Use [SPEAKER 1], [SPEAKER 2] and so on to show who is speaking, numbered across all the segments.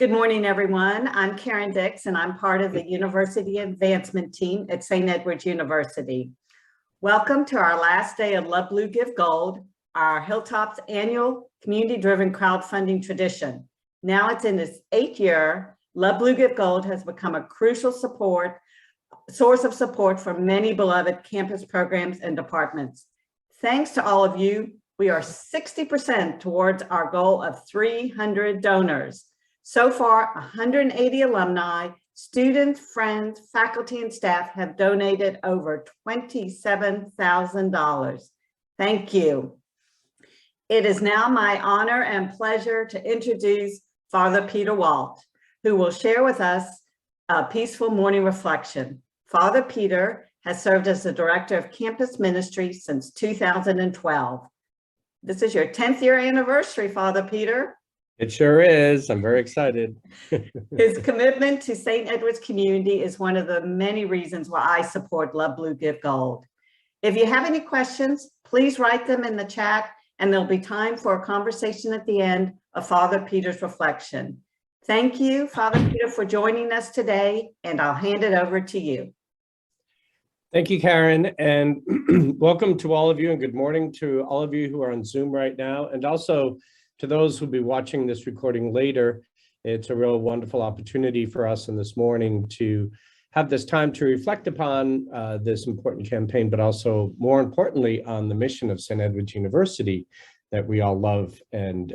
[SPEAKER 1] Good morning, everyone. I'm Karen Dix, and I'm part of the University Advancement Team at St. Edward's University. Welcome to our last day of Love Blue Give Gold, our Hilltop's annual community-driven crowdfunding tradition. Now it's in its 8th year. Love Blue Give Gold has become a crucial source of support for many beloved campus programs and departments. Thanks to all of you, we are 60% towards our goal of 300 donors. So far, 180 alumni, students, friends, faculty, and staff have donated over $27,000. Thank you. It is now my honor and pleasure to introduce Father Peter Walsh, who will share with us a peaceful morning reflection. Father Peter has served as the Director of Campus Ministry since 2012. This is your 10th year anniversary, Father Peter.
[SPEAKER 2] It sure is. I'm very excited.
[SPEAKER 1] His commitment to St. Edward's community is one of the many reasons why I support Love Blue Give Gold. If you have any questions, please write them in the chat, and there'll be time for a conversation at the end of Father Peter's reflection. Thank you, Father Peter, for joining us today, and I'll hand it over to you.
[SPEAKER 2] Thank you, Karen, and welcome to all of you, and good morning to all of you who are on Zoom right now, and also to those who'll be watching this recording later. It's a real wonderful opportunity for us in this morning to have this time to reflect upon this important campaign, but also more importantly on the mission of St. Edward's University that we all love and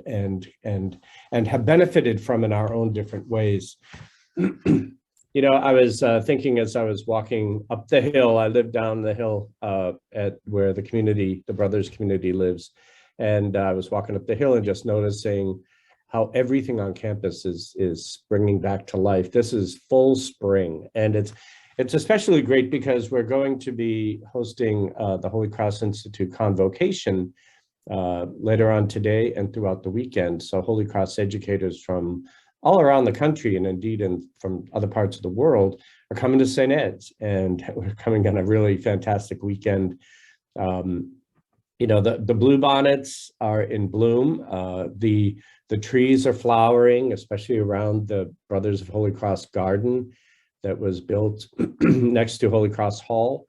[SPEAKER 2] have benefited from in our own different ways. You know, I was thinking as I was walking up the hill, I live down the hill at where the community, the Brothers community lives. And I was walking up the hill and just noticing how everything on campus is springing back to life. This is full spring, and it's especially great because we're going to be hosting the Holy Cross Institute Convocation later on today and throughout the weekend. So Holy Cross educators from all around the country, and indeed from other parts of the world, are coming to St. Ed's, and we're coming on a really fantastic weekend. You know, the bluebonnets are in bloom. The trees are flowering, especially around the Brothers of Holy Cross garden that was built next to Holy Cross Hall,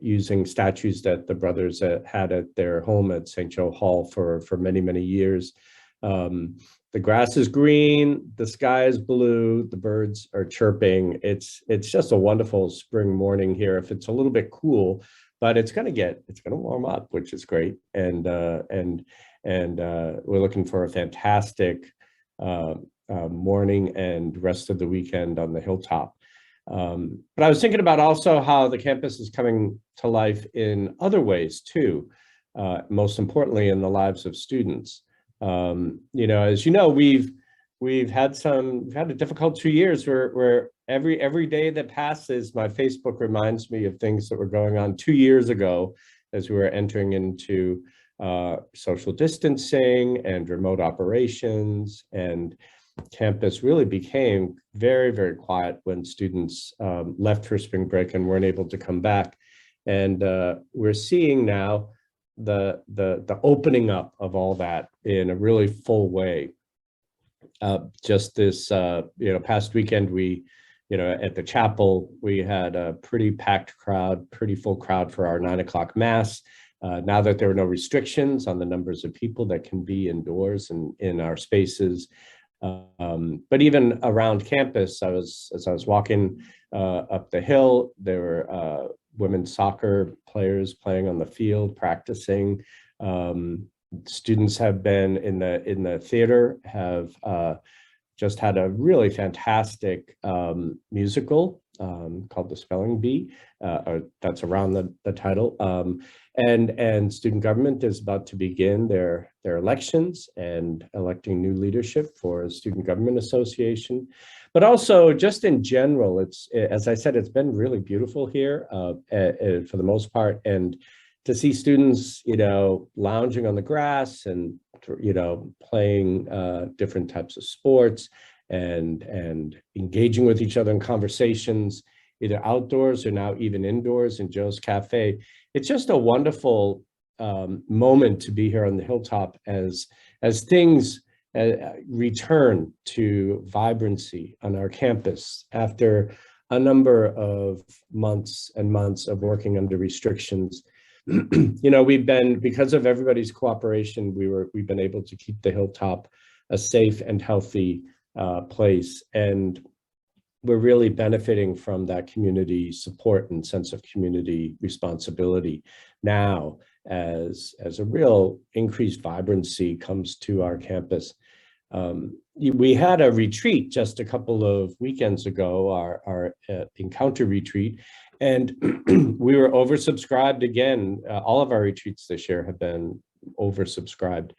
[SPEAKER 2] using statues that the brothers had at their home at St. Joe Hall for many, many years. The grass is green, the sky is blue, the birds are chirping. It's just a wonderful spring morning here. If it's a little bit cool, but it's going to warm up, which is great. And we're looking for a fantastic morning and rest of the weekend on the hilltop. But I was thinking about also how the campus is coming to life in other ways too, most importantly in the lives of students. You know, as you know, we've had a difficult 2 years where every day that passes, my Facebook reminds me of things that were going on 2 years ago as we were entering into social distancing and remote operations, and campus really became very, very quiet when students left for spring break and weren't able to come back. And we're seeing now the opening up of all that in a really full way. Just this past weekend, at the chapel, we had a pretty packed crowd, pretty full crowd for our 9 o'clock mass. Now that there are no restrictions on the numbers of people that can be indoors and in our spaces. But even around campus, as I was walking up the hill, there were women's soccer players playing on the field, practicing. Students have been in the theater, have just had a really fantastic musical called The Spelling Bee, that's around the title. And student government is about to begin their elections and electing new leadership for a student government association. But also just in general, as I said, it's been really beautiful here for the most part. And to see students, lounging on the grass and, playing different types of sports and engaging with each other in conversations, either outdoors or now even indoors in Joe's Cafe. It's just a wonderful moment to be here on the hilltop as things return to vibrancy on our campus after a number of months and months of working under restrictions. We've been, because of everybody's cooperation, we've been able to keep the Hilltop a safe and healthy place. And we're really benefiting from that community support and sense of community responsibility now as a real increased vibrancy comes to our campus. We had a retreat just a couple of weekends ago, our encounter retreat, and we were oversubscribed again. All of our retreats this year have been oversubscribed.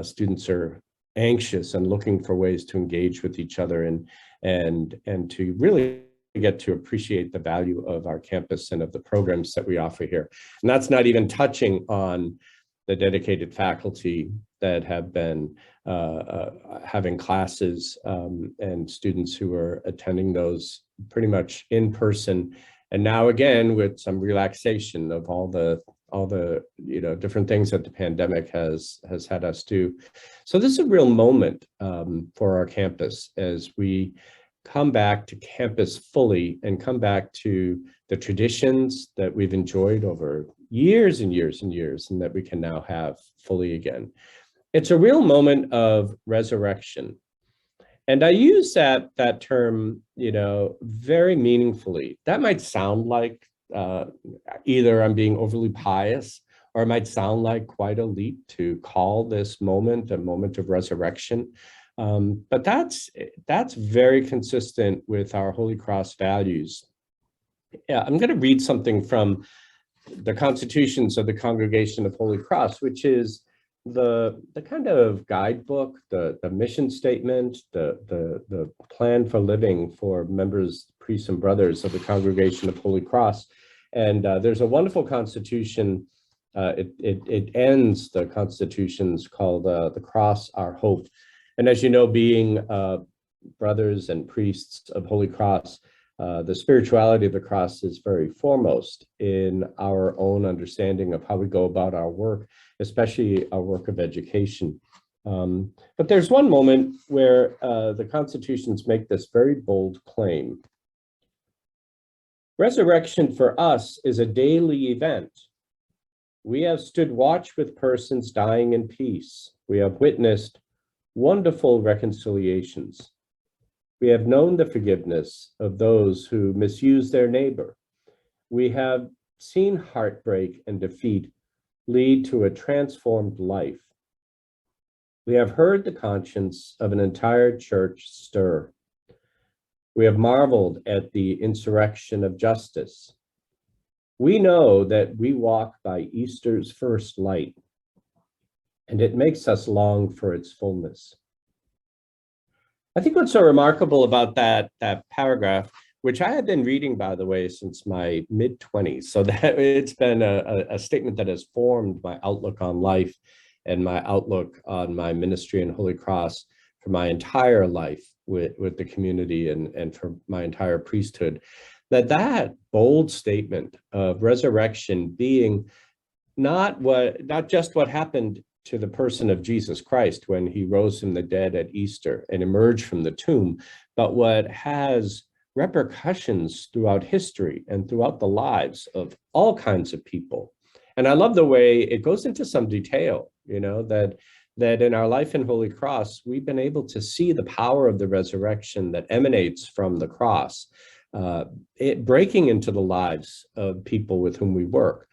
[SPEAKER 2] Students are anxious and looking for ways to engage with each other and to really get to appreciate the value of our campus and of the programs that we offer here. And that's not even touching on the dedicated faculty that have been having classes and students who are attending those pretty much in person. And now again, with some relaxation of all the different things that the pandemic has had us do. So this is a real moment for our campus as we come back to campus fully and come back to the traditions that we've enjoyed over years and years and years, and that we can now have fully again. It's a real moment of resurrection. And I use that term, very meaningfully. That might sound like either I'm being overly pious, or it might sound like quite a leap to call this moment a moment of resurrection. But that's very consistent with our Holy Cross values. Yeah, I'm going to read something from the Constitutions of the Congregation of Holy Cross, which is the kind of guidebook, the mission statement, the plan for living for members, priests, and brothers of the Congregation of Holy Cross. And there's a wonderful constitution. It ends the constitutions called the Cross, Our Hope. And as you know, being brothers and priests of Holy Cross, the spirituality of the cross is very foremost in our own understanding of how we go about our work, especially our work of education. But there's one moment where the constitutions make this very bold claim. Resurrection for us is a daily event. We have stood watch with persons dying in peace. We have witnessed wonderful reconciliations. We have known the forgiveness of those who misuse their neighbor. We have seen heartbreak and defeat lead to a transformed life. We have heard the conscience of an entire church stir. We have marveled at the insurrection of justice. We know that we walk by Easter's first light, and it makes us long for its fullness. I think what's so remarkable about that paragraph, which I have been reading, by the way, since my mid-20s, so that it's been a statement that has formed my outlook on life and my outlook on my ministry in Holy Cross for my entire life with the community and for my entire priesthood, that bold statement of resurrection being not just what happened to the person of Jesus Christ when he rose from the dead at Easter and emerged from the tomb, but what has repercussions throughout history and throughout the lives of all kinds of people. And I love the way it goes into some detail, that in our life in Holy Cross, we've been able to see the power of the resurrection that emanates from the cross, it breaking into the lives of people with whom we work.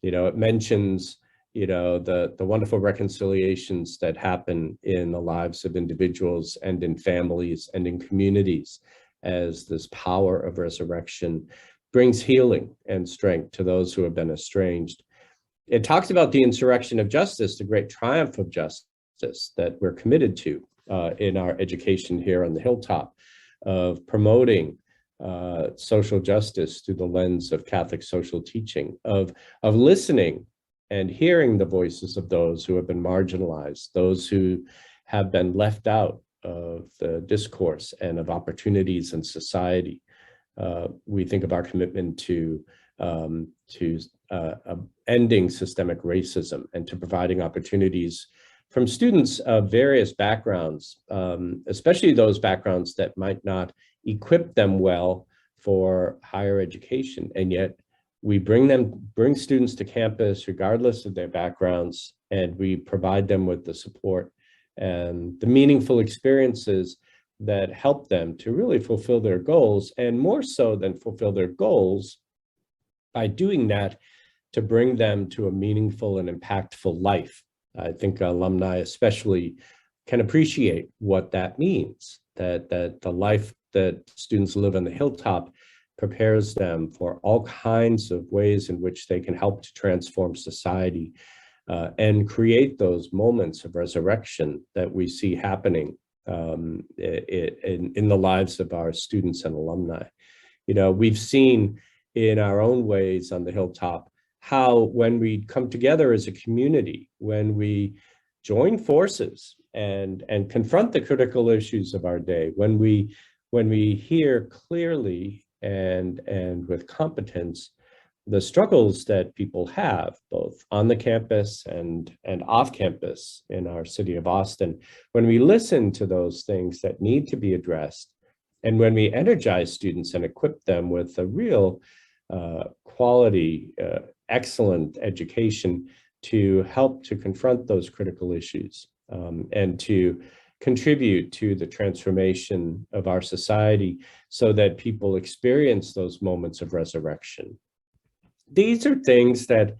[SPEAKER 2] It mentions the wonderful reconciliations that happen in the lives of individuals and in families and in communities as this power of resurrection brings healing and strength to those who have been estranged. It talks about the insurrection of justice, the great triumph of justice that we're committed to in our education here on the Hilltop, of promoting social justice through the lens of Catholic social teaching, of listening and hearing the voices of those who have been marginalized, those who have been left out of the discourse and of opportunities in society. We think of our commitment to ending systemic racism and to providing opportunities from students of various backgrounds, especially those backgrounds that might not equip them well for higher education. And yet we bring students to campus regardless of their backgrounds, and we provide them with the support and the meaningful experiences that help them to really fulfill their goals, and more so than fulfill their goals, by doing that, to bring them to a meaningful and impactful life. I think alumni especially can appreciate what that means, that the life that students live on the Hilltop prepares them for all kinds of ways in which they can help to transform society and create those moments of resurrection that we see happening in the lives of our students and alumni. You know, we've seen in our own ways on the Hilltop how when we come together as a community, when we join forces and confront the critical issues of our day, when we hear clearly and with competence the struggles that people have both on the campus and off campus in our city of Austin, when we listen to those things that need to be addressed, and when we energize students and equip them with a real quality, excellent education to help to confront those critical issues and to contribute to the transformation of our society so that people experience those moments of resurrection. These are things that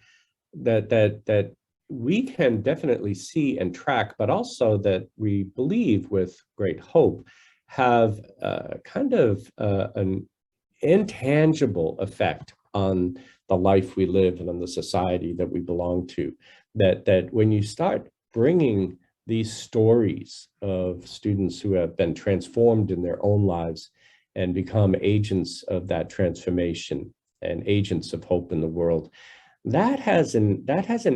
[SPEAKER 2] we can definitely see and track, but also that we believe with great hope have kind of an intangible effect on the life we live and on the society that we belong to. That when you start bringing these stories of students who have been transformed in their own lives and become agents of that transformation and agents of hope in the world, that has an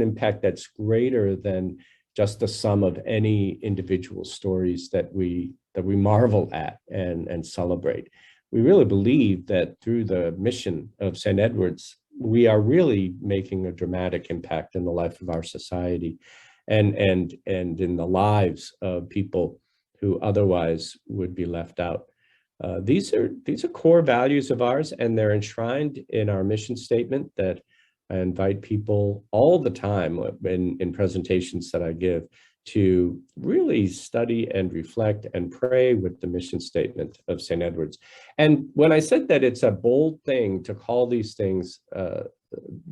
[SPEAKER 2] impact that's greater than just the sum of any individual stories that we marvel at and celebrate. We really believe that through the mission of St. Edward's, we are really making a dramatic impact in the life of our society and in the lives of people who otherwise would be left out. These are core values of ours, and they're enshrined in our mission statement that I invite people all the time in presentations that I give to really study and reflect and pray with the mission statement of St. Edward's. And when I said that it's a bold thing to call these things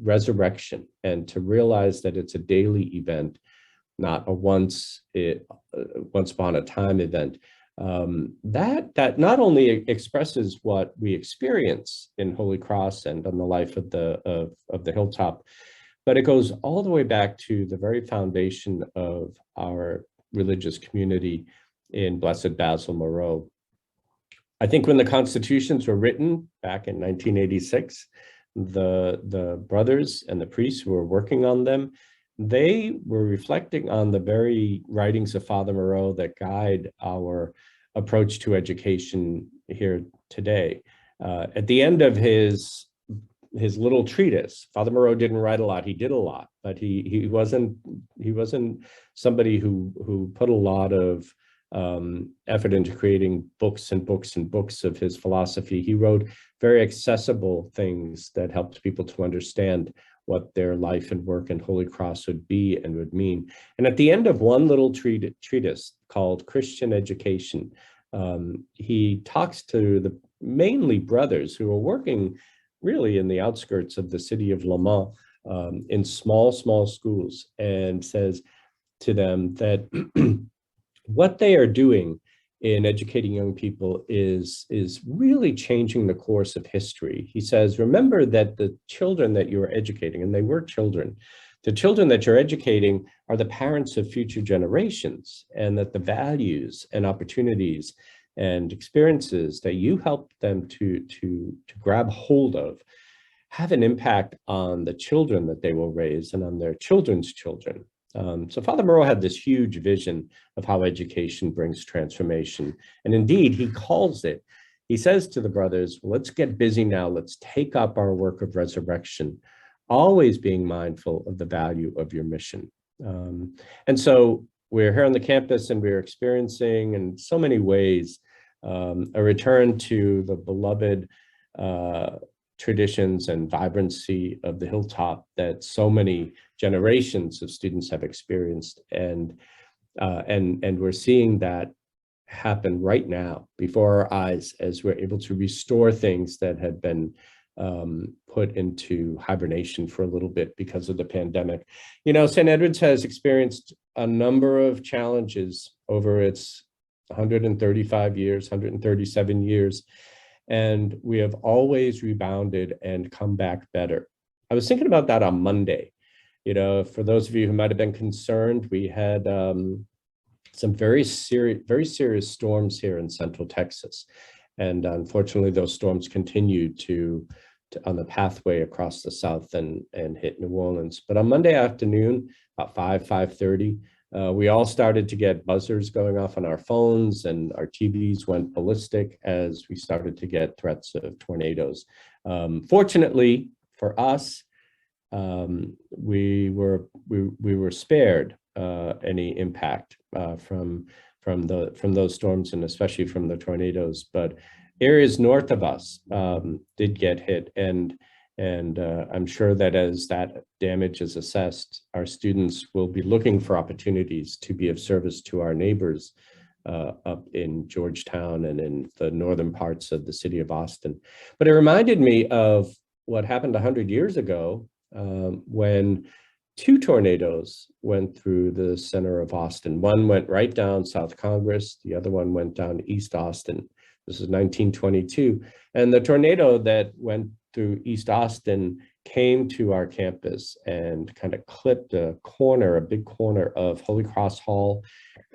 [SPEAKER 2] resurrection, and to realize that it's a daily event, not a once upon a time event, that not only expresses what we experience in Holy Cross and on the life of the Hilltop, but it goes all the way back to the very foundation of our religious community in Blessed Basil Moreau. I think when the constitutions were written back in 1986, the brothers and the priests who were working on them, they were reflecting on the very writings of Father Moreau that guide our approach to education here today. At the end of his little treatise, Father Moreau didn't write a lot, he did a lot, but he wasn't somebody who put a lot of effort into creating books and books and books of his philosophy. He wrote very accessible things that helped people to understand what their life and work in Holy Cross would be and would mean. And at the end of one little treatise called Christian Education, he talks to the mainly brothers who are working really in the outskirts of the city of Le Mans in small schools, and says to them that what they are doing in educating young people is really changing the course of history. He says, remember that the children that you are educating, and they were children, the children that you're educating are the parents of future generations, and that the values and opportunities and experiences that you help them to grab hold of have an impact on the children that they will raise and on their children's children. So Father Moreau had this huge vision of how education brings transformation. And indeed, he calls it, he says to the brothers, let's get busy now. Let's take up our work of resurrection, always being mindful of the value of your mission. And so we're here on the campus and we're experiencing in so many ways a return to the beloved traditions and vibrancy of the Hilltop that so many generations of students have experienced. And we're seeing that happen right now before our eyes as we're able to restore things that had been put into hibernation for a little bit because of the pandemic. You know, St. Edward's has experienced a number of challenges over its 135 years, 137 years, and we have always rebounded and come back better. I was thinking about that on Monday. You know, for those of you who might have been concerned, we had some very serious storms here in Central Texas. And unfortunately, those storms continued to on the pathway across the South and hit New Orleans. But on Monday afternoon, about 5:30, we all started to get buzzers going off on our phones, and our TVs went ballistic as we started to get threats of tornadoes. Fortunately for us, we were spared any impact from those storms, and especially from the tornadoes. But areas north of us did get hit, and I'm sure that as that damage is assessed, our students will be looking for opportunities to be of service to our neighbors up in Georgetown and in the northern parts of the city of Austin. But it reminded me of what happened 100 years ago when two tornadoes went through the center of Austin. One went right down South Congress, the other one went down East Austin. This is 1922. And the tornado that went through East Austin came to our campus and kind of clipped a big corner of Holy Cross Hall,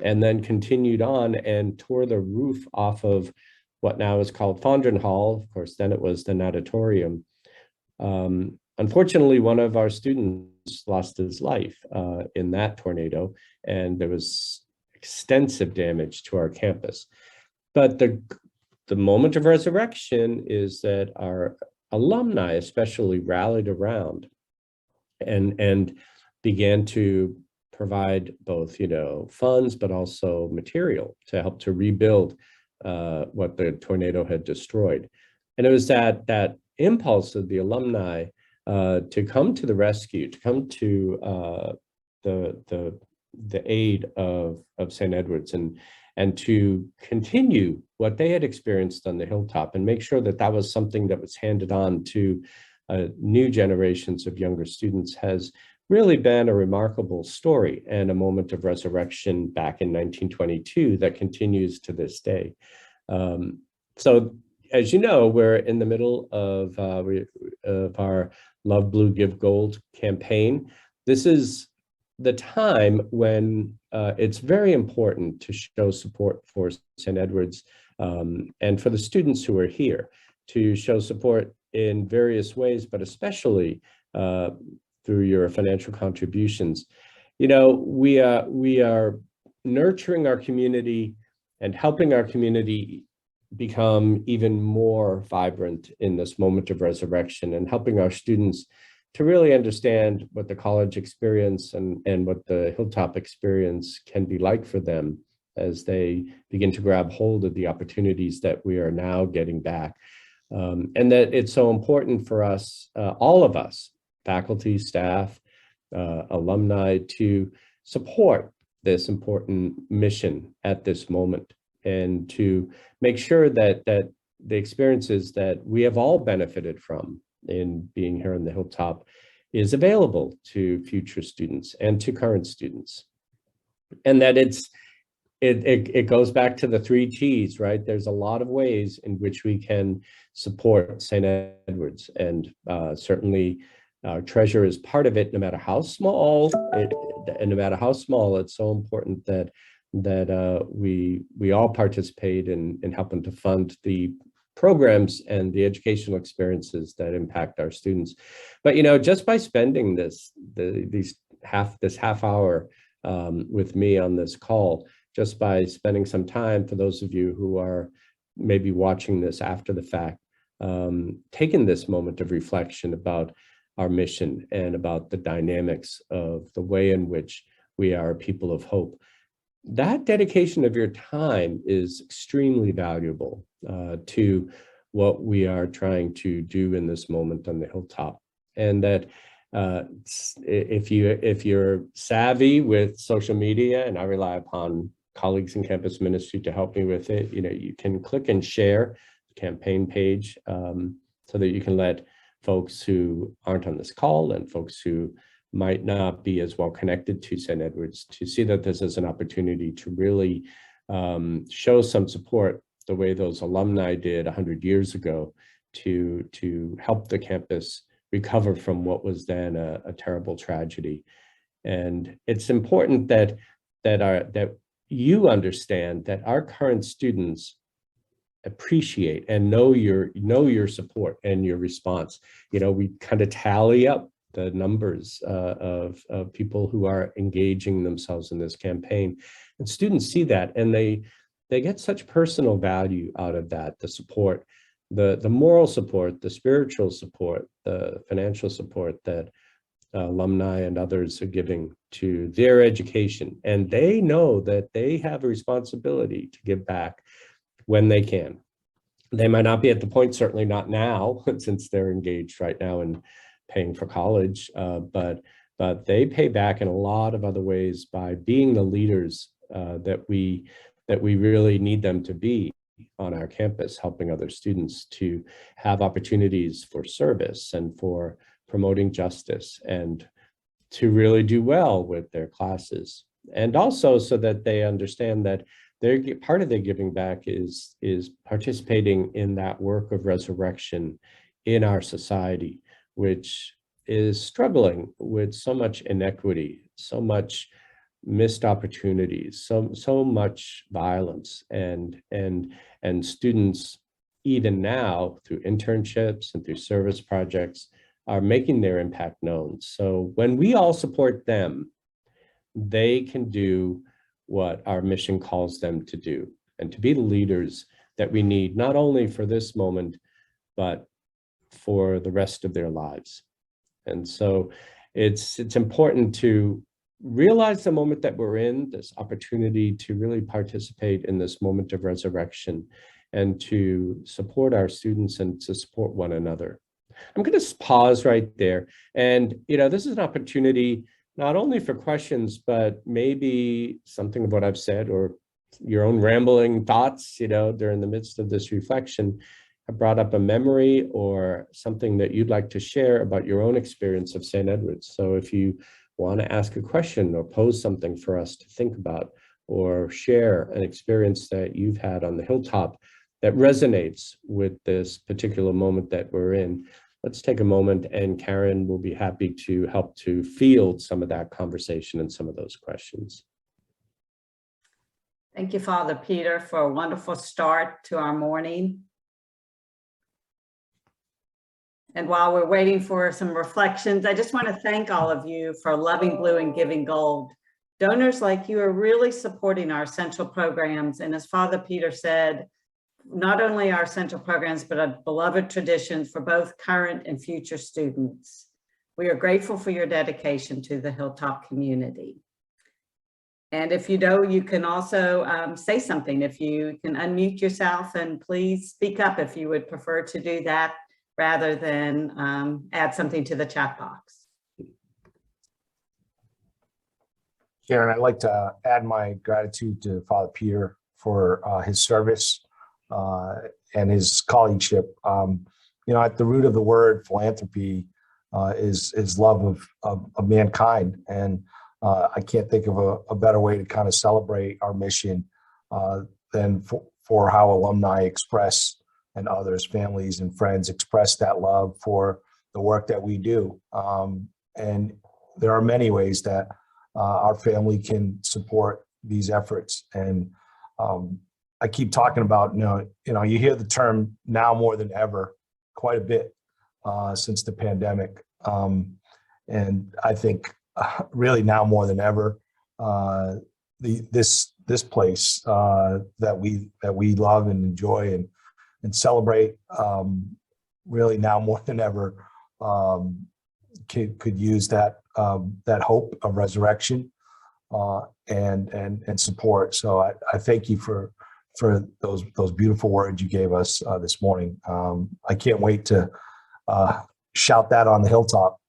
[SPEAKER 2] and then continued on and tore the roof off of what now is called Fondren Hall. Of course, then it was the natatorium. Unfortunately, one of our students lost his life in that tornado, and there was extensive damage to our campus. But the moment of resurrection is that our alumni especially rallied around and began to provide both, you know, funds, but also material to help to rebuild what the tornado had destroyed. And it was that impulse of the alumni to come to the rescue, to come to the aid of St. Edward's, and to continue what they had experienced on the Hilltop, and make sure that that was something that was handed on to new generations of younger students, has really been a remarkable story and a moment of resurrection back in 1922 that continues to this day. So as you know, we're in the middle of our Love Blue Give Gold campaign. This is the time when it's very important to show support for St. Edward's and for the students who are here, to show support in various ways, but especially through your financial contributions. You know, we are nurturing our community and helping our community become even more vibrant in this moment of resurrection, and helping our students to really understand what the college experience and what the Hilltop experience can be like for them as they begin to grab hold of the opportunities that we are now getting back. And that it's so important for us, all of us, faculty, staff, alumni, to support this important mission at this moment, and to make sure that the experiences that we have all benefited from in being here in the Hilltop is available to future students and to current students. And that it goes back to the 3 T's, right? There's a lot of ways in which we can support St. Edward's, and certainly treasure is part of it, no matter how small, and no matter how small, it's so important that we all participate in helping to fund the programs and the educational experiences that impact our students. But, you know, just by spending this half hour with me on this call, just by spending some time, for those of you who are maybe watching this after the fact, taking this moment of reflection about our mission and about the dynamics of the way in which we are a people of hope, that dedication of your time is extremely valuable to what we are trying to do in this moment on the hilltop. And that if you're savvy with social media, and I rely upon colleagues in campus ministry to help me with it, you can click and share the campaign page so that you can let folks who aren't on this call and folks who might not be as well connected to St. Edward's to see that this is an opportunity to really show some support the way those alumni did 100 years ago to help the campus recover from what was then a terrible tragedy. And it's important that you understand that our current students appreciate and know your support and your response. We kind of tally up the numbers of people who are engaging themselves in this campaign, and students see that, and they get such personal value out of that, the support, the moral support, the spiritual support, the financial support that alumni and others are giving to their education. And they know that they have a responsibility to give back when they can. They might not be at the point, certainly not now, since they're engaged right now in paying for college, but they pay back in a lot of other ways by being the leaders that we really need them to be on our campus, helping other students to have opportunities for service and for promoting justice and to really do well with their classes. And also so that they understand that part of their giving back is participating in that work of resurrection in our society, which is struggling with so much inequity, so much missed opportunities, so much violence, and students, even now through internships and through service projects, are making their impact known. So when we all support them, they can do what our mission calls them to do, and to be the leaders that we need, not only for this moment, but for the rest of their lives. And so it's important to realize the moment that we're in, this opportunity to really participate in this moment of resurrection and to support our students and to support one another. I'm going to pause right there. And, this is an opportunity not only for questions, but maybe something of what I've said or your own rambling thoughts, during the midst of this reflection have brought up a memory or something that you'd like to share about your own experience of St. Edward's. So if you want to ask a question or pose something for us to think about, or share an experience that you've had on the hilltop that resonates with this particular moment that we're in, let's take a moment, and Karen will be happy to help to field some of that conversation and some of those questions.
[SPEAKER 1] Thank you, Father Peter, for a wonderful start to our morning. And while we're waiting for some reflections, I just want to thank all of you for loving blue and giving gold. Donors like you are really supporting our central programs. And as Father Peter said, not only our central programs, but our beloved traditions for both current and future students. We are grateful for your dedication to the Hilltop community. And if you know, you can also say something. If you can unmute yourself, and please speak up if you would prefer to do that, rather than add something to the chat box.
[SPEAKER 3] Sharon, I'd like to add my gratitude to Father Peter for his service and his colleagueship. At the root of the word philanthropy is love of mankind. And I can't think of a better way to kind of celebrate our mission than for how alumni express, and others, families and friends, express that love for the work that we do. And there are many ways that our family can support these efforts. And I keep talking about, you hear the term now more than ever quite a bit since the pandemic. And I think really now more than ever, this place that we love and enjoy and celebrate, really now more than ever, could use that hope of resurrection, and support. So I thank you for those beautiful words you gave us this morning. I can't wait to shout that on the hilltop.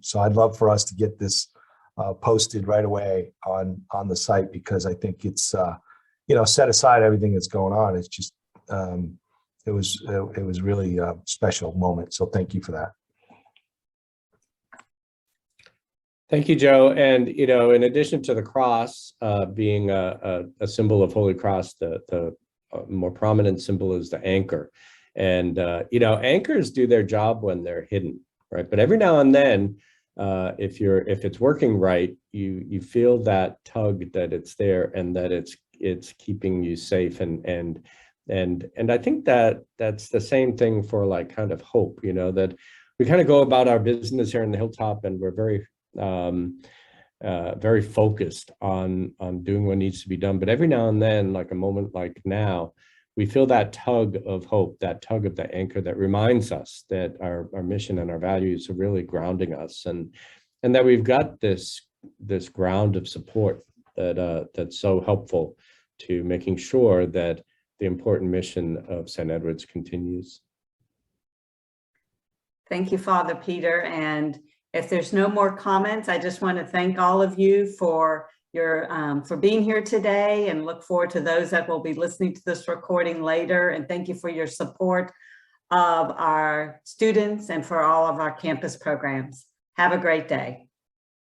[SPEAKER 3] So I'd love for us to get this posted right away on the site, because I think it's set aside everything that's going on. It's just it was really a special moment. So thank you for that.
[SPEAKER 2] Thank you, Joe. And, in addition to the cross being a symbol of Holy Cross, the more prominent symbol is the anchor. And, anchors do their job when they're hidden, right? But every now and then, if it's working right, you feel that tug that it's there and that it's keeping you safe. And I think that that's the same thing for like kind of hope, that we kind of go about our business here in the Hilltop, and we're very focused on doing what needs to be done. But every now and then, like a moment like now, we feel that tug of hope, that tug of the anchor that reminds us that our mission and our values are really grounding us, and that we've got this ground of support that's so helpful to making sure that the important mission of St. Edward's continues.
[SPEAKER 1] Thank you, Father Peter. And if there's no more comments, I just want to thank all of you for for being here today, and look forward to those that will be listening to this recording later. And thank you for your support of our students and for all of our campus programs. Have a great day.